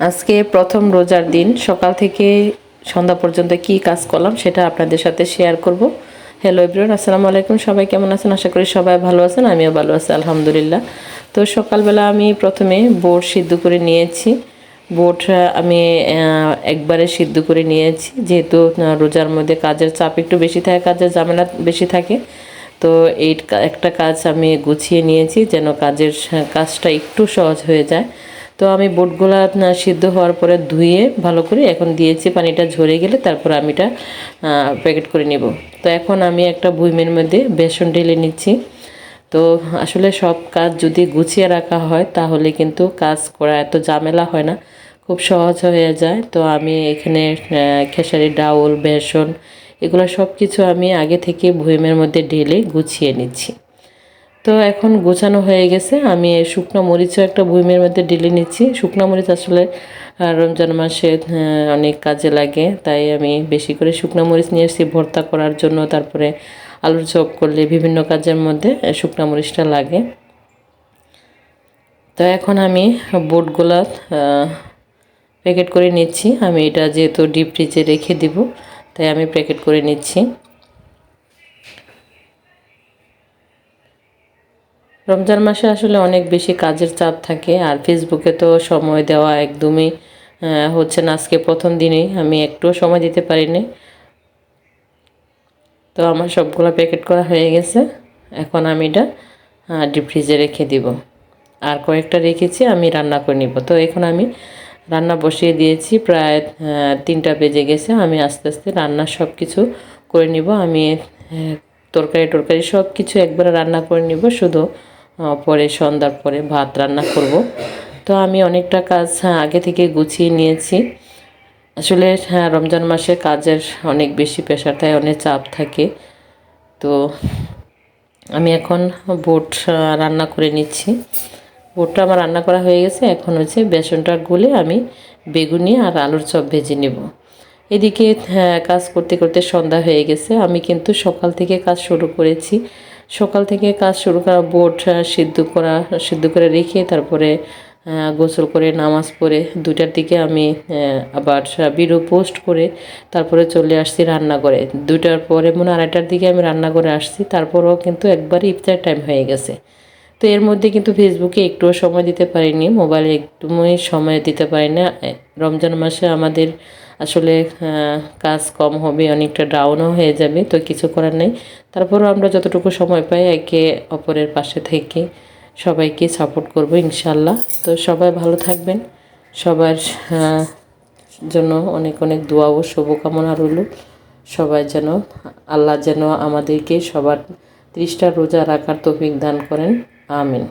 আজকে প্রথম রোজার দিন সকাল থেকে সন্ধ্যা পর্যন্ত কি কাজ করলাম সেটা আপনাদের সাথে শেয়ার করব। হ্যালো এভরিওয়ান, আসসালামু আলাইকুম। সবাই কেমন আছেন? আশা করি সবাই ভালো আছেন, আমিও ভালো আছি আলহামদুলিল্লাহ। তো সকালবেলা আমি প্রথমে বুট সিদ্ধ করে নিয়েছি। বুট আমি একবারে সিদ্ধ করে নিয়েছি, যেহেতু রোজার মধ্যে কাজের চাপ একটু বেশি থাকে, কাজের ঝামেলা বেশি থাকে। তো এই একটা কাজ আমি গুছিয়ে নিয়েছি যেন কাজটা একটু সহজ হয়ে যায়। তো আমি বুটগুলা সিদ্ধ হওয়ার পরে ধুয়ে ভালো করে এখন দিয়েছি, পানিটা ঝরে গেলে তারপর আমি এটা প্যাকেট করে নেব। তো এখন আমি একটা বুইমের মধ্যে বেসন ঢেলে নিচ্ছি। তো আসলে সব কাজ যদি গুছিয়ে রাখা হয় তাহলে কিন্তু কাজ করা এত ঝামেলা হয় না, খুব সহজ হয়ে যায়। তো আমি এখানে খেসারি ডাউল, বেসন, এগুলো সব কিছু আমি আগে থেকে বুইমের মধ্যে ঢেলে গুছিয়ে নিচ্ছি। তো এখন গোছানো হয়ে গেছে। আমি শুকনো মরিচও একটা বুইমের মধ্যে ঢেলে নিচ্ছি। শুকনো মরিচ আসলে রমজান মাসে অনেক কাজে লাগে, তাই আমি বেশি করে শুকনো মরিচ নিয়ে এসেছি ভর্তা করার জন্য। তারপরে আলুর চপ করলে বিভিন্ন কাজের মধ্যে শুকনো মরিচটা লাগে। তো এখন আমি বুটগুলা প্যাকেট করে নিচ্ছি। আমি এটা যেহেতু ডিপ ফ্রিজে রেখে দিব, তাই আমি প্যাকেট করে নিচ্ছি। রমজান মাসে আসলে অনেক বেশি কাজের চাপ থাকে, আর ফেসবুকে তো সময় দেওয়া একদমই হচ্ছে না। আজকে প্রথম দিনেই আমি একটুও সময় দিতে পারিনি। তো আমার সবগুলো প্যাকেট করা হয়ে গেছে। এখন আমি এটা ডিপ ফ্রিজে রেখে দিব। আর কয়েকটা রেখেছি, আমি রান্না করে নিব। তো এখন আমি রান্না বসিয়ে দিয়েছি, প্রায় 3টা বেজে গেছে। আমি আস্তে আস্তে রান্না সব কিছু করে নিব। আমি তরকারি সব কিছু একবারে রান্না করে নিব, শুধু পরে সন্ধ্যার পরে ভাত রান্না করব। তো আমি অনেকটা কাজ আগে থেকে গুছিয়ে নিয়েছি। আসলে রমজান মাসে কাজের অনেক বেশি প্রেশার থাকে, অনেক চাপ থাকে। তো আমি এখন বুট রান্না করে নিচ্ছি। বুটটা আমার রান্না করা হয়ে গেছে। এখন হচ্ছে বেসনটা গুলে আমি বেগুনি আর আলুর চপ ভেজে নেব। এদিকে কাজ করতে করতে সন্ধ্যা হয়ে গেছে। আমি কিন্তু সকাল থেকে কাজ শুরু করেছি। সকাল থেকে কাজ শুরু করা, বুট সিদ্ধ করে রেখে তারপরে গোসল করে নামাজ পড়ে 2টার দিকে আমি আবার ভিডিও পোস্ট করে তারপরে চলে আসছি রান্নাঘরে। 2টার পরে মনে 2:30টার দিকে আমি রান্নাঘরে আসছি। তারপরেও কিন্তু একবারে ইফতার টাইম হয়ে গেছে। তো এর মধ্যে কিন্তু ফেসবুকে একটুও সময় দিতে পারিনি, মোবাইলে একদমই সময় দিতে পারি না। রমজান মাসে আমাদের আসলে কাজ কম হবে, অনেকটা ডাউনও হয়ে যাবে। তো কিছু করার নেই, তারপরও আমরা যতটুকু সময় পাই একে অপরের পাশে থেকে সবাইকে সাপোর্ট করব ইনশাল্লাহ। তো সবাই ভালো থাকবেন, সবার জন্য অনেক অনেক দোয়া ও শুভকামনা রইল। সবাই যেন, আল্লাহ যেন আমাদেরকে সবার 30টা রোজা রাখার তৌফিক দান করেন, আমিন।